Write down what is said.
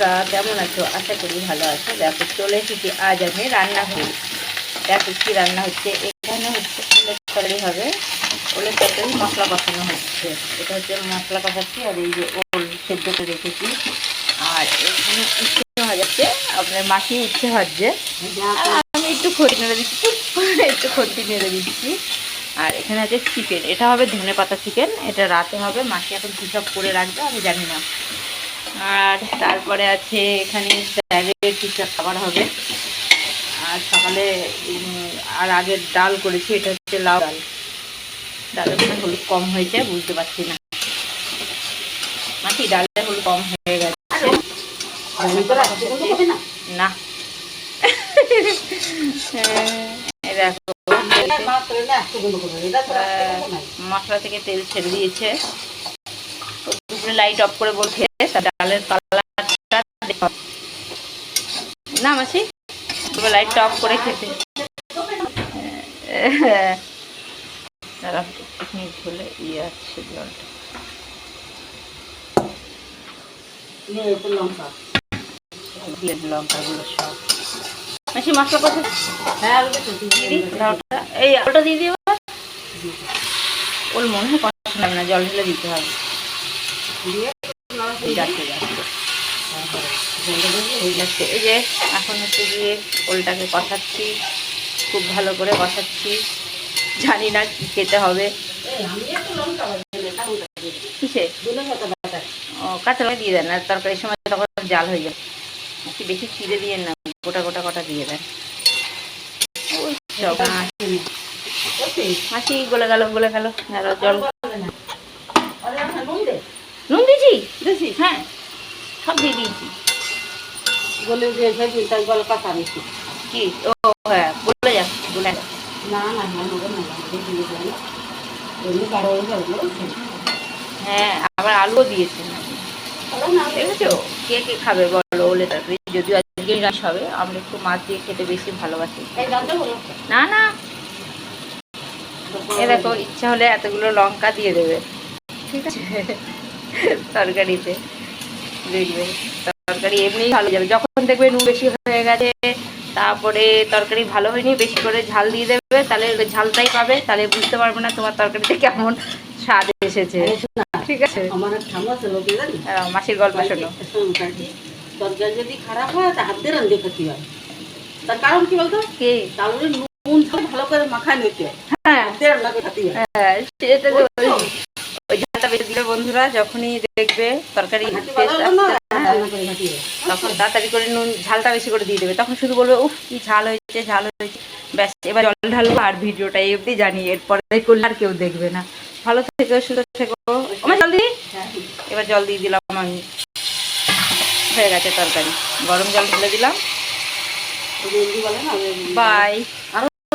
বন্ধুরা কেমন আছো? আশা করি ভালো আছো। দেখো চলে এসেছি আজ আমি রান্না করি। দেখো কি রান্না হচ্ছে। এখানে হচ্ছে ওলের তরকারি হবে। ওলের তরকারি মশলা কষানো হচ্ছে। এটা হচ্ছে মশলা কষাচ্ছি। আর এই যে ওল সেদ্ধ করে রেখেছি। আর এখানে উচ্ছে ভাজাচ্ছে, আপনার মাছি উচ্ছে ভাজছে। আমি একটু খড়ি নেড়ে দিচ্ছি, একটু খড়ি নেড়ে দিচ্ছি। আর এখানে আছে চিকেন। এটা হবে ধনেপাতা চিকেন। এটা রাতে হবে, মাসি এখন কী সব করে রাখবে আমি জানি না। আর তারপরে আছে এখানে স্যালাডের কিছু খাবার হবে। আর সকালে আর আগের ডাল করেছি, এটা হচ্ছে লাউ ডাল। ডালের মধ্যে হলুদ কম হয়েছে, বুঝতে পারছি না। মাটি ডালে হলুদ কম হয়ে গেছে না। দেখো মশলা থেকে তেল ছেড়ে দিয়েছে। দুপুরে লাইট অফ করে বলছে ডালের কালারটা না মাসি, দুপুরে লাইটটা অফ করে খেতে। একটুখানি ঝোলে ইয়ে আছে জলটা। লঙ্কাগুলো সব মাসি মশলা করতে। হ্যাঁ এই আলুটা দিয়ে দিও। ওর মনে হয় কষা লাগবে না, জল ঢেলে দিতে হবে। এই যে এখন হচ্ছে গিয়ে ওলটাকে কষাচ্ছি, খুব ভালো করে কষাচ্ছি। জানি না কি খেতে হবে। কিসে ও কাঁচা লঙ্কা দিয়ে দেন, আর তরকারির সময় তখন জাল হয়ে যায়। বেশি চিড়ে দিয়ে না, গোটা গোটা কটা দিয়ে দেন। মাছি গলে গেল জল। নুন দিয়েছি, হ্যাঁ সব দিয়ে দিয়েছি। কি ও হ্যাঁ বলে যাক, বলে হ্যাঁ আবার আলুও দিয়েছে। দেখেছো কে কে খাবে বলো ওলে তরকারি? যদিও আজকে নিরামিষ হবে, আমরা একটু মাছ দিয়ে খেতে বেশি ভালোবাসি। না না এ দেখো ইচ্ছা হলে এতগুলো লঙ্কা দিয়ে দেবে, ঠিক আছে তরকারিতে। দেখবে তরকারি এমনি ভালো যাবে। যখন দেখবে নুন বেশি হয়ে গেছে, তারপরে তরকারি ভালো হয়নি, বেশি করে ঝাল দিয়ে দেবে, তাহলে ঝালটাই পাবে। তাহলে বুঝতে পারবে না তোমার তরকারিতে কেমন স্বাদ এসেছে, ঠিক আছে? মাসির গল্প শোনো। তরকারি যদি খারাপ হয় তা হাত দিয়ে রান্ধে খেতে হয়। তার কারণ কি বলতো, কি তাহলে নুন সব ভালো করে মাখায় নিতে হয়। হ্যাঁ হাত দিয়ে রান্না করে খেতে হয়। হ্যাঁ সেটা তো ওই ঝালটা বেশি দিলে বন্ধুরা যখনই দেখবে তরকারি তখন তাড়াতাড়ি করে নুন ঝালটা বেশি করে দিয়ে দেবে। তখন শুধু বলবে উফ কি ঝাল হয়েছে, ঝাল হয়েছে। ব্যাস এবার জল ঢালবো আর ভিডিওটা এই অবধি জানি, এরপরে করলে আর কেউ দেখবে না। ভালো থেকো, সুস্থ থেকো। আমার জল দিই, এবার জল দিয়ে দিলাম আমি। হয়ে গেছে তরকারি, গরম জল ঢেলে দিলাম। বাই।